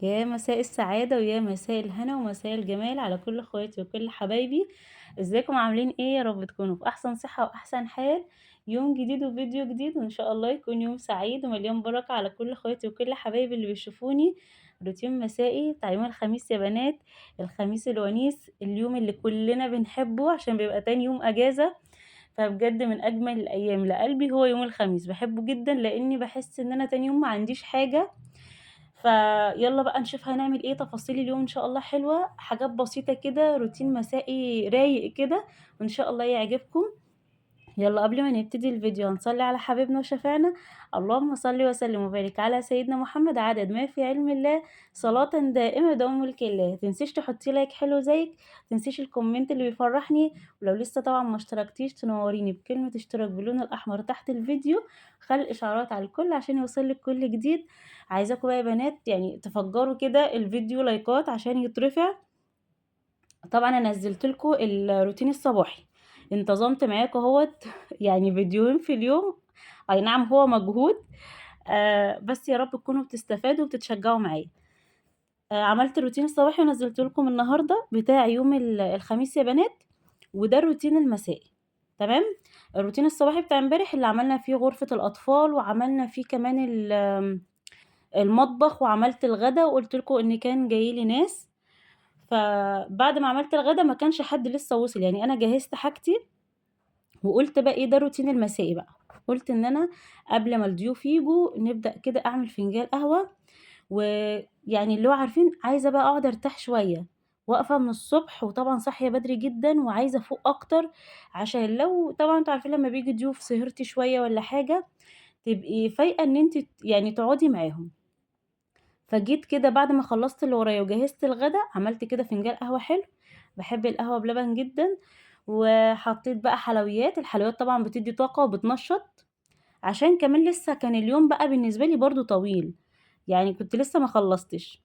يا مساء السعادة ويا مساء الهنا ومساء الجمال على كل اخواتي وكل حبايبي. ازيكم عاملين ايه؟ يا رب تكونوا في احسن صحة واحسن حال. يوم جديد وفيديو جديد وان شاء الله يكون يوم سعيد ومليان بركة على كل اخواتي وكل حبايبي اللي بيشوفوني. روتين مسائي بتاع يوم الخميس يا بنات. الخميس الونيس، اليوم اللي كلنا بنحبه عشان بيبقى تاني يوم اجازة. فبجد من اجمل الايام لقلبي هو يوم الخميس، بحبه جدا لاني بحس ان انا تاني يوم ما عنديش حاجة. فيالّا بقى نشوف هنعمل إيه. تفاصيل اليوم إن شاء الله حلوة، حاجات بسيطة كده، روتين مسائي رايق كده، وإن شاء الله يعجبكم. يالّا قبل ما نبتدي الفيديو هنصلي على حبيبنا وشفيعنا. اللهم صل وسلم وبارك على سيدنا محمد عدد ما في علم الله، صلاةً دائمة بدوام ملك الله. متنسيش تحطي لايك حلو زيِّك، متنسيش الكومنت اللي بيفرحني، ولو لسه طبعًا ما اشتركتيش تنوريني بكلمة اشتراك باللون الأحمر تحت الفيديو، خلق إشعارات على الكل عشان يوصلِك كل جديد. عايزاكم بقى يا بنات يعني تفجروا كده الفيديو لايكات عشان يترفع. طبعًا أنا نزّلت لكم الروتين الصباحي، انتظمت معاكم أهوّة يعني فيديوهين في اليوم. أي نعم هو مجهود، بس يا رب تكونوا بتستفادوا وبتتشجعوا معايا. عملت الروتين الصباحي ونزّلته لكم النهارده بتاع يوم الخميس يا بنات، وده الروتين المسائي، تمام. الروتين الصباحي بتاع امبارح اللي عملنا فيه غرفة الأطفال، وعملنا فيه كمان المطبخ، وعملت الغدا، وقُلت لكم إن كان جاي لي ناس. فبعد ما عملت الغدا ما كانش حد لسه وصل، يعني أنا جهّزت حاجتي وقُلت بقى إيه ده الروتين المسائي بقى. قُلت إن أنا قبل ما الضيوف ييجوا نبدأ كده أعمل فنجان قهوة، ويعني اللي هو عارفين عايزة بقى أقعد أرتاح شوية، واقفة من الصبح وطبعًا صاحية بدري جدًا وعايزة أفوق أكتر، عشان لو طبعًا أنتم عارفين لمّا بييجي ضيوف سهرتِ شوية والّا حاجة، تبقي فايقة إن أنتِ يعني تقعدي معاهم. فجيت كده بعد ما خلّصت اللي ورايا وجهّزت الغدا، عملت كده فنجان قهوة حلو، باحب القهوة بلبن جدًا، وحطيت بقى حلويات. الحلويات طبعًا بتدّي طاقة وبتنشّط، عشان كمان لسه كان اليوم بقى بالنسبة لي برضه طويل، يعني كنت لسه ما خلّصتش.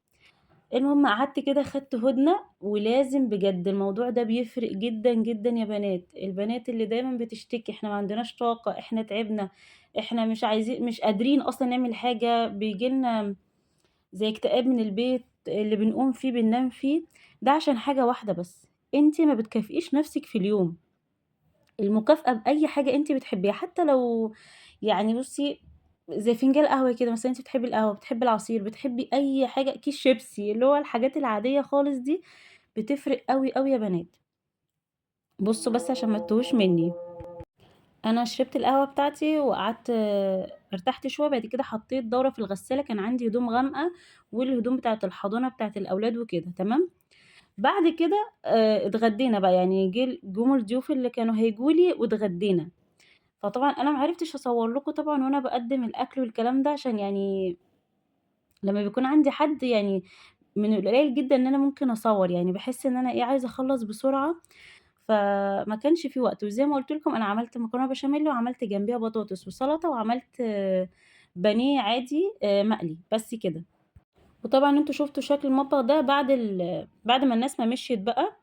المهم قعدت كده خدت هُدنة، ولازم بجد الموضوع ده بيفرق جدًا، جدًا يا بنات. البنات اللي دايمًا بتشتكي إحنا ما عندناش طاقة، إحنا تعبنا، إحنا مش قادرين أصلًا نعمل حاجة، بييجي لنا زي اكتئاب من البيت اللي بنقوم فيه بننام فيه، ده عشان حاجة واحدة بس، أنتِ ما بتكافئيش نفسِك في اليوم. المكافأة بأي حاجة أنتِ بتحبيها، حتى لو يعني بُصّي زي فنجان قهوة كده مثلًا، أنتِ بتحبي القهوة، بتحبي العصير، بتحبي أي حاجة، كيس شيبسي، اللي هو الحاجات العادية خالص دي، بتفرق أوي، أوي يا بنات. بُصّوا بس عشان ما تتوهوش منّي، أنا شربت القهوة بتاعتي وقعدت ارتحت شوية، بعد كده حطيت دورة في الغسالة، كان عندي هدوم غامقة والهدوم بتاعة الحضانة بتاعة الأولاد وكده، تمام. بعد كده اتغدينا بقى، يعني جُم الضيوف اللي كانوا هييجوا لي واتغدينا. فطبعًا أنا ما عرفتش أصوّر لكم طبعًا وأنا باقدّم الأكل والكلام ده، عشان يعني لمّا بيكون عندي حد يعني من القليل جدًا إن أنا ممكن أصوّر، يعني باحس إن أنا إيه، عايزة أخلّص بسرعة، فما كانش في وقت. وزي ما قُلت لكم أنا عملت مكرونة بشاميل وعملت جنبيها بطاطس وسلطة وعملت بانيه عادي مقلي، بس كده. وطبعًا أنتم شُفتوا شكل المطبخ ده بعد ما الناس ما مشيت بقى،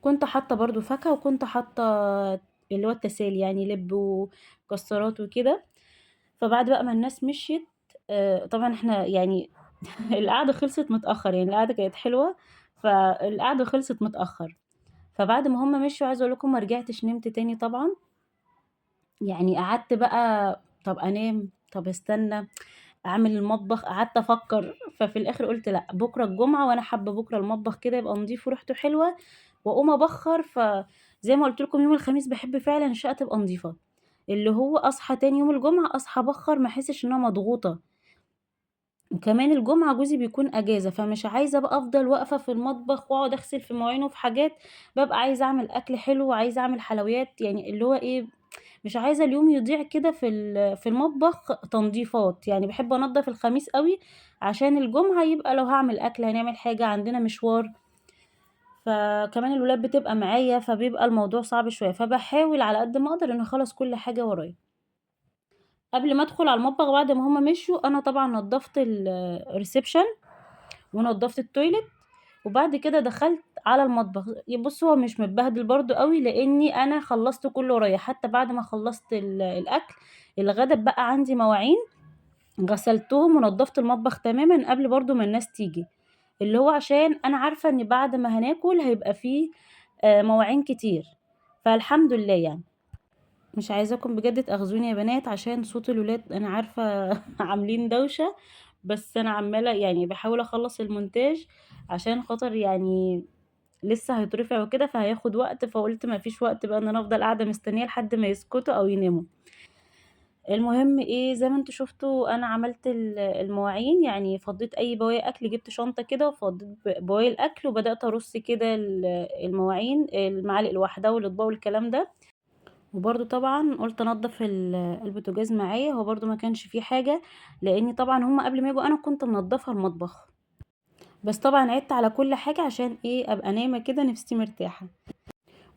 كنت حاطة برضه فاكهة وكنت حاطة اللي هو التسالي يعني لِب ومكسرات وكده. فبعد بقى ما الناس مشيت، طبعًا إحنا يعني القعدة خلصت متأخر، يعني القعدة كانت حلوة، فالقعدة خلصت متأخر. فبعد ما هُم مشيوا عايزة أقول لكم ما رجعتش نمت تاني طبعًا، يعني قعدت بقى طَب أنام، طَب أستنى، أعمل المطبخ، قعدت أفكّر. ففي الآخر قُلت لأ، بكرة الجمعة وأنا حابة بكرة المطبخ كده يبقى نضيف وريحته حلوة، وأقوم أبخّر. فزي ما قُلت لكم يوم الخميس باحب فعلًا الشقة تبقى نضيفة، اللي هو أصحى تاني يوم الجمعة أصحى أبخّر ما أحسّش إن أنا مضغوطة. وكمان الجمعة جوزي بيكون أجازة، فمش عايزة بقى أفضل واقفة في المطبخ وأقعد أغسل في مواعين وفي حاجات، بابقى عايزة أعمل أكل حلو وعايزة أعمل حلويات، يعني اللي هو إيه، مش عايزة اليوم يضيع كده في المطبخ تنضيفات. يعني باحب أنضّف الخميس أوي، عشان الجمعة يبقى لو هاعمل أكل، هنعمل حاجة، عندنا مشوار، فكمان الولاد بتبقى معايا، فبيبقى الموضوع صعب شوية. فباحاول على قد ما أقدر إني أخلّص كل حاجة ورايا. قبل ما أدخل على المطبخ بعد ما هُم مشيوا، أنا طبعًا نضّفت الreception ونضّفت الtoilet، وبعد كده دخلت على المطبخ. بُصّوا هو مش متبهدل برضه أوي، لإني أنا خلّصت كُلّه ورايا، حتى بعد ما خلّصت الأكل، الغدا اتبقى عندي مواعين غسلتهم ونضّفت المطبخ تمامًا قبل برضه ما الناس تيجي، اللي هو عشان أنا عارفة إن بعد ما هناكل هيبقى في مواعين كتير، فالحمد لله يعني. مش عايزاكم بجد تأخذوني يا بنات عشان صوت الولاد أنا عارفة عاملين دوشة، بس أنا عمّالة يعني باحاول أخلّص المونتاج عشان خاطر يعني لسه هيترفع وكده، فهياخد وقت، فقُلت ما فيش وقت بقى إن أنا أفضل قاعدة مستنية لحد ما يسكتوا أو يناموا. المهم إيه، زي ما أنتم شُفتوا أنا عملت المواعين، يعني فضّيت أي بواقي أكل، جِبت شنطة كده وفضّيت بواقي الأكل وبدأت أرُص كده المواعين، المعالق لوحدها والأطباق والكلام ده. وبرضه طبعًا قُلت أنضّف البوتاجاز معايا، هو برضه ما كانش فيه حاجة، لإني طبعًا هُم قبل ما ييجوا أنا كنت منضّفة المطبخ، بس طبعًا عِدت على كل حاجة عشان إيه، أبقى نايمة كده نفسيتي مرتاحة.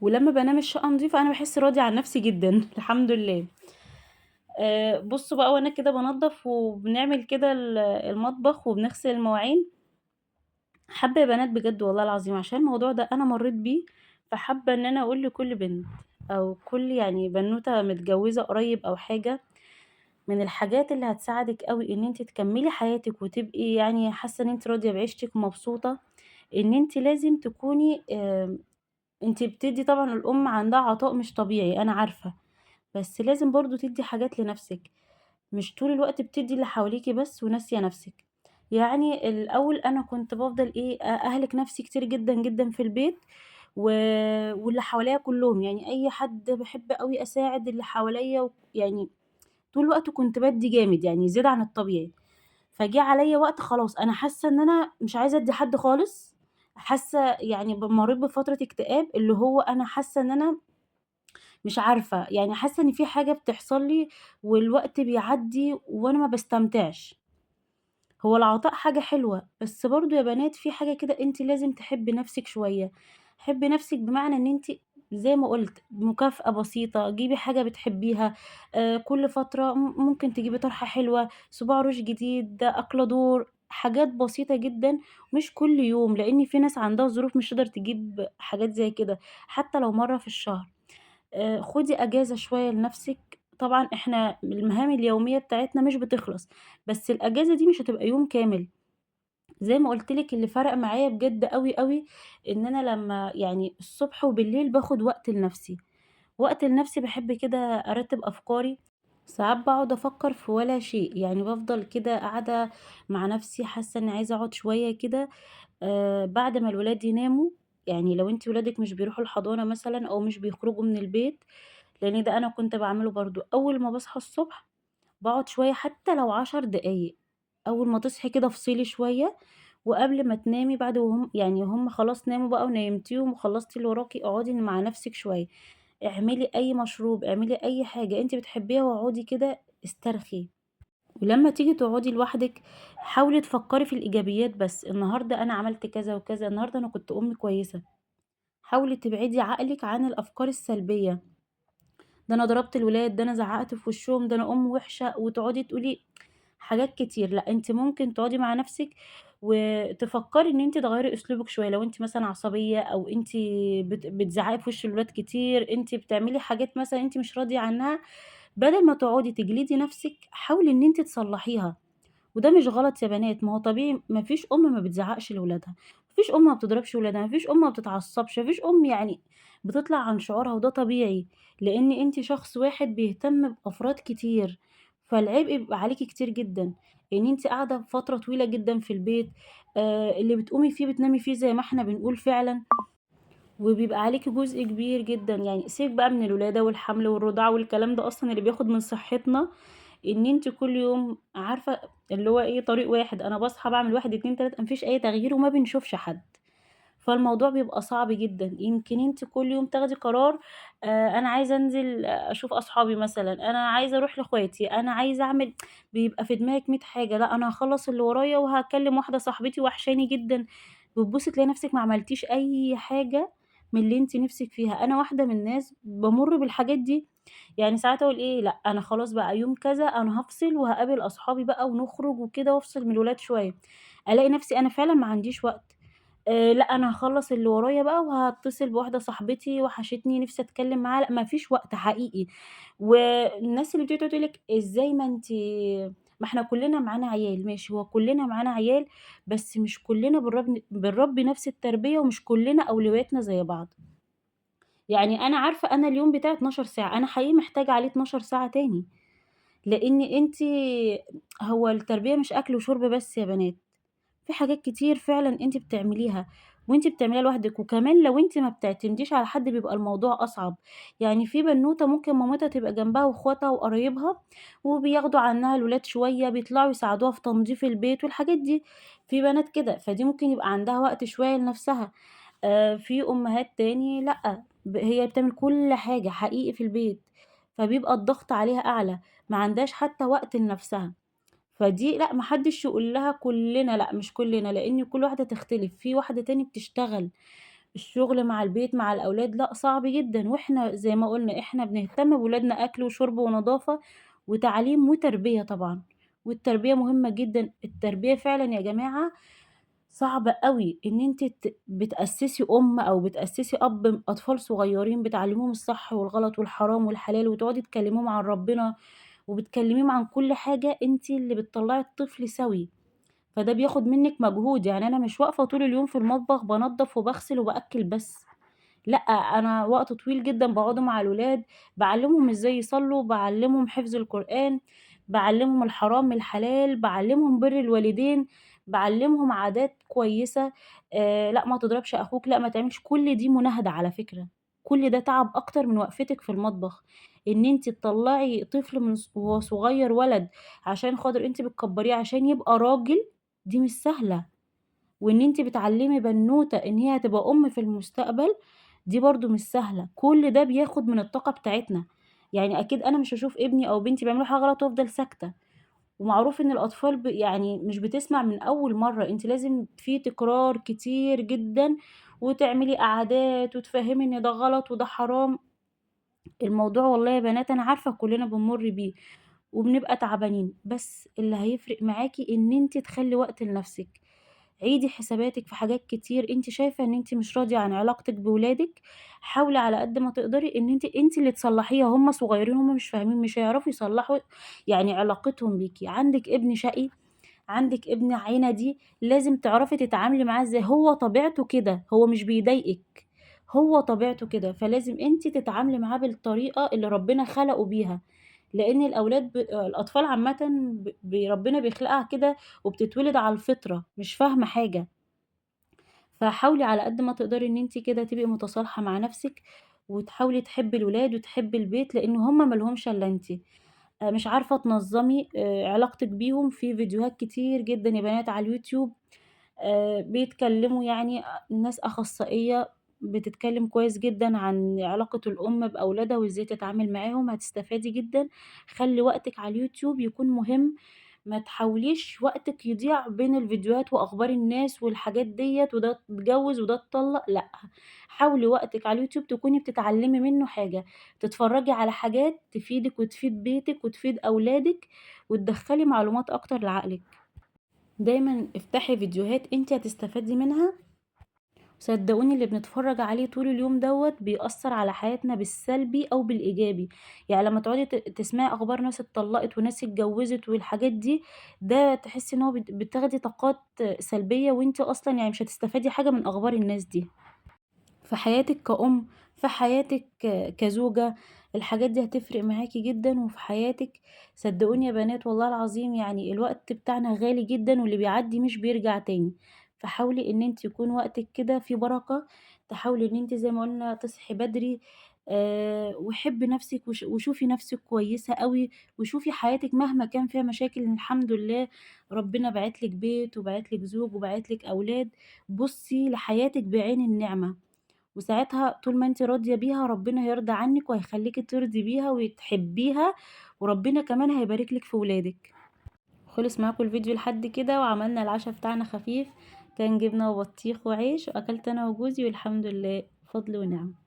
ولمّا بانام الشقة نضيفة أنا باحس راضية عن نفسي جدًا الحمد لله. بُصّوا بقى وأنا كده بانضّف وبنعمل كده المطبخ وبنغسل المواعين، حابة يا بنات بجد والله العظيم عشان الموضوع ده أنا مرّيت بيه، فحابة إن أنا أقول لكل بنت أو كل يعني بنوتة متجوّزة قريب أو حاجة، من الحاجات اللي هتساعدِك أوي إن أنتِ تكمّلي حياتِك وتبقي يعني حاسة إن أنتِ راضية بعيشتِك ومبسوطة، إن أنتِ لازم تكوني أنتِ بتدّي طبعًا الأم عندها عطاء مش طبيعي أنا عارفة، بس لازم برضه تدّي حاجات لنَفْسِك. مش طول الوقت بتدّي اللي حواليكِ بس وناسية نَفْسِك. يعني الأول أنا كنت بافضل إيه، أهلِك نَفْسي كتير جدًا، جدًا في البيت و واللي حواليّا كُلّهم، يعني أي حد باحب أوي أساعد اللي حواليّا يعني طول الوقت كنت بادّي جامد، يعني زيادة عن الطبيعي. فجِه عليّا وقت خلاص أنا حاسة إن أنا مش عايزة أدّي حد خالص، حاسة يعني مرّيت بفترة اكتئاب، اللي هو أنا حاسة إن أنا مش عارفة، يعني حاسة إن في حاجة بتحصل لي والوقت بيعدّي وأنا ما باستمتعش. هو العطاء حاجة حلوة، بس برضه يا بنات في حاجة كده أنتِ لازم تحبّي نَفْسِك شوية. حبّي نَفْسِك بمعنى إن أنتِ زي ما قُلت مكافأة بسيطة، جيبي حاجة بتحبّيها، كل فترة ممكن تجيبي طرحة حلوة، صباع روج جديد، أكلة دور، حاجات بسيطة جدًا مش كل يوم، لإن في ناس عندها ظروف مش تقدر تجيب حاجات زي كده، حتى لو مرّة في الشهر. خُدي أجازة شوية لنَفْسِك، طبعًا إحنا المهام اليومية بتاعتنا مش بتخلص، بس الأجازة دي مش هتبقى يوم كامل، زي ما قُلت لِك اللي فرق معايا بجد أوي، أوي، إن أنا لمّا يعني الصبح وبالليل باخُد وقت لنَفْسي، وقت لنَفْسي باحب كده أرتّب أفكاري، ساعات باقعد أفكّر في ولا شيء، يعني بافضل كده قاعدة مع نَفْسي حاسة إني عايزة أقعد شوية كده بعد ما الولاد يناموا، يعني لو أنتِ ولادِك مش بيروحوا الحضانة مثلًا أو مش بيخرجوا من البيت لإن ده أنا كنت باعمله برضه، أول ما باصحى الصبح باقعد شوية حتى لو 10 دقايق، أول ما تصحي كده افصلي شوية، وقبل ما تنامي بعد يعني هُم خلاص ناموا بقى ونيّمتيهم وخلصتِ اللي وراكِ، اقعدي مع نفسِك شوية، اعملي أي مشروب، اعملي أي حاجة أنتِ بتحبيها واقعدي كده استرخي، ولمّا تيجي تقعدي لوحدِك حاولي تفكّري في الإيجابيات بس، النهارده أنا عملت كذا وكذا، النهارده أنا كنت أم كويسة، حاولي تبعدي عقلِك عن الأفكار السلبية. ده أنا ضربت الولاد، ده أنا زعّقت في وشّهم، ده أنا أم وِحشة، وتقعدي تقولي حاجات كتير، لأ أنتِ ممكن تقعدي مع نَفْسِك وتفكّري إن أنتِ تغيّري أسلوبِك شوية، لو أنتِ مثلًا عصبية أو أنتِ بتزعّقي في وش الولاد كتير، أنتِ بتعملي حاجات مثلًا أنتِ مش راضية عنها، بدل ما تقعدي تجلدي نَفْسِك، حاولي إن أنتِ تصلّحيها. وده مش غلط يا بنات، ما هو طبيعي ما فيش أم ما بتزعّقش لولادها، ما فيش أم ما بتضربش ولادها، ما فيش أم ما بتتعصبش، ما فيش أم يعني بتطلع عن شعورها وده طبيعي، لإن أنتِ شخص واحد بيهتم بأفراد كتير، فالعبء بيبقى عليكِ كتير جدًا، إن أنتِ قاعدة فترة طويلة جدًا في البيت، اللي بتقومي فيه بتنامي فيه زي ما إحنا بنقول فعلًا، وبيبقى عليكِ جزء كبير جدًا، يعني سيبِك بقى من الولادة والحمل والرضاعة والكلام ده أصلًا اللي بياخد من صحتنا، إن أنتِ كل يوم عارفة اللي هو إيه طريق واحد، أنا باصحى باعمل 1، 2، 3 ما فيش أي تغيير وما بنشوفش حد، فالموضوع بيبقى صعب جدًا، يمكن أنتِ كل يوم تاخدي قرار أنا عايزة أنزل أشوف أصحابي مثلًا، أنا عايزة أروح لأخواتي، أنا عايزة أعمل بيبقى في دماغِك 100 حاجة، لأ أنا هاخلّص اللي ورايا وهاكلم واحدة صاحبتي وحشاني جدًا، بتبُصي تلاقي نفسِك ما عملتيش أي حاجة من اللي أنتِ نِفسِك فيها، أنا واحدة من الناس بامُر بالحاجات دي، يعني ساعات أقول إيه، لأ أنا خلاص بقى يوم كذا أنا هافصل وهاقابل أصحابي بقى ونخرج وكده وافصل من الولاد شوية، ألاقي نفسي أنا فعلًا ما عنديش وقت، لأ أنا هاخلّص اللي ورايا بقى وهاتصل بواحدة صاحبتي وحشتني نفسي أتكلم معاها، لأ ما فيش وقت حقيقي، والناس اللي بتيجي تقعد تقول لِك إزاي ما أنتِ ما إحنا كلنا معانا عيال ماشي، هو كلنا معانا عيال، بس مش كلنا بنربي نفس التربية، ومش كلنا أولوياتنا زي بعض. يعني أنا عارفة أنا اليوم بتاعي 12 ساعة، أنا حقيقي محتاجة عليه 12 ساعة تاني، لإن هو التربية مش أكل وشرب بس يا بنات. في حاجات كتير فعلًا أنتِ بتعمليها، وأنتِ بتعمليها لوحدِك، وكمان لو أنتِ ما بتعتمديش على حد بيبقى الموضوع أصعب. يعني في بنوتة ممكن مامتها تبقى جنبها واخواتها وقرايبها، وبياخدوا عنها الولاد شوية، بيطلعوا يساعدوها في تنضيف البيت والحاجات دي، في بنات كده، فدي ممكن يبقى عندها وقت شوية لنفسها. في أمهات تاني لأ، هي بتعمل كل حاجة حقيقي في البيت، فبيبقى الضغط عليها أعلى، ما عندهاش حتى وقت لنفسها. فدي لأ، ما حدش يقول لها كُلّنا، لأ مش كُلّنا، لإن كل واحدة تختلف، في واحدة تاني بتشتغل، الشغل مع البيت مع الأولاد لأ صعب جدًا، وإحنا زي ما قُلنا إحنا بنهتم بولادنا أكل وشرب ونضافة وتعليم وتربية طبعًا، والتربية مهمة جدًا، التربية فعلًا يا جماعة صعب أوي إن أنتِ بتأسسي أم أو بتأسسي أب أطفال صغيرين بتعلميهم الصح والغلط والحرام والحلال، وتقعدي تكلميهم عن ربنا وبتكلميهم عن كل حاجة، أنتِ اللي بتطلّعي الطفل سَوِي، فده بياخد منِّك مجهود، يعني أنا مش واقفة طول اليوم في المطبخ بانضّف وباغسل وبأكّل بس، لأ، أنا وقت طويل جدًا باقعده مع الولاد، باعلّمهم إزاي يصلّوا، باعلّمهم حفظ القرآن، باعلّمهم الحرام من الحلال، باعلّمهم بِر الوالدين، باعلّمهم عادات كويسة، لأ ما تضربش أخوك، لأ ما تعملش كل دي مناهدة على فكرة، كل ده تعب أكتر من وقفتِك في المطبخ، إن أنتِ تطلّعي طفل من وهو صغير ولد عشان خاطر أنتِ بتكبّريه عشان يبقى راجل، دي مش سهلة. وإن أنتِ بتعلّمي بنوتة إن هي هتبقى أم في المستقبل، دي برضه مش سهلة، كل ده بياخد من الطاقة بتاعتنا، يعني أكيد أنا مش هاشوف ابني أو بنتي بيعملوا حاجة غلط وأفضل ساكتة، ومعروف إن الأطفال يعني مش بتسمع من أول مرّة، أنتِ لازم في تكرار كتير جدًا، وتعملي قعدات وتفهّمي إن ده غلط وده حرام، الموضوع والله يا بنات أنا عارفة كلنا بنمُر بيه. وبنبقى تعبانين، بس اللي هيفرق معاكِ إن أنتِ تخلّي وقت لنفسِك، عيدي حساباتِك في حاجات كتير أنتِ شايفة إن أنتِ مش راضية عن علاقتِك بولادِك، حاولي على قد ما تقدري إن أنتِ اللي تصلّحيها، هُم صغيرين هُم مش فاهمين، مش هيعرفوا يصلّحوا يعني علاقتهم بيكِ، عندِك ابن شقي، عندِك ابن عِنَدي، لازم تعرفي تتعاملي معاه إزاي، هو طبيعته كده، هو مش بيضايقِك، هو طبيعته كده، فلازم أنتِ تتعاملي معاه بالطريقة اللي ربنا خلقه بيها. لإن الأطفال عامةً ربنا بيخلقها كده وبتتولد على الفطرة، مش فاهمة حاجة، فحاولي على قد ما تقدري إن أنتِ كده تبقي متصالحة مع نفسِك، وتحاولي تحبي الولاد وتحبي البيت، لإن هُم ما لهمش إلا أنتِ. مش عارفة تنظّمي علاقتِك بيهم، في فيديوهات كتير جدًا يا بنات على اليوتيوب بيتكلّموا يعني ناس أخصائية بتتكلّم كويس جدًا عن علاقة الأم بأولادها وإزاي تتعامل معاهم، هتستفادي جدًا. خلّي وقتِك على اليوتيوب يكون مهم، ما تحاوليش وقتِك يضيع بين الفيديوهات وأخبار الناس والحاجات ديّة وده اتجوّز وده اتطلّق، لأ. حاولي وقتِك على اليوتيوب تكوني بتتعلّمي منّه حاجة، تتفرّجي على حاجات تفيدِك وتفيد بيتِك وتفيد أولادِك وتدخّلي معلومات أكتر لعقلِك. دايمًا افتحي فيديوهات أنتِ هتستفادي منها، صدقوني اللي بنتفرّج عليه طول اليوم دوّة بيأثّر على حياتنا بالسلبي أو بالإيجابي، يعني لمّا تقعدي تسمعي أخبار ناس اتطلّقت وناس اتجوّزت والحاجات دي، ده تحسّي إن هو بتاخدي طاقات سلبية وأنتِ أصلًا يعني مش هتستفادي حاجة من أخبار الناس دي. في حياتِك كأم، في حياتِك كزوجة، الحاجات دي هتفرق معاكِ جدًا، وفي حياتِك صدقوني يا بنات والله العظيم يعني الوقت بتاعنا غالي جدًا، واللي بيعدّي مش بيرجع تاني، فحاولي إن أنتِ يكون وقتِك كده فيه بركة، تحاولي إن أنتِ زي ما قُلنا تصحي بدري، وحبّي نفسِك وشوفي نفسِك كويسة أوي، وشوفي حياتِك مهما كان فيها مشاكل إن الحمد لله ربنا باعت لِك بيت، وباعت لِك زوج، وباعت لِك أولاد، بُصّي لحياتِك بعين النعمة. وساعتها طول ما أنتِ راضية بيها ربنا هيرضى عنِّك وهيخلّيكِ ترضي بيها وتحبيها، وربنا كمان هيبارك لِك في ولادِك. خلص معاكم الفيديو لحد كده وعملنا العشا بتاعنا خفيف، كان جبنة وبطيخ وعيش وأكلت أنا وجوزي والحمد لله، فضل ونعمة.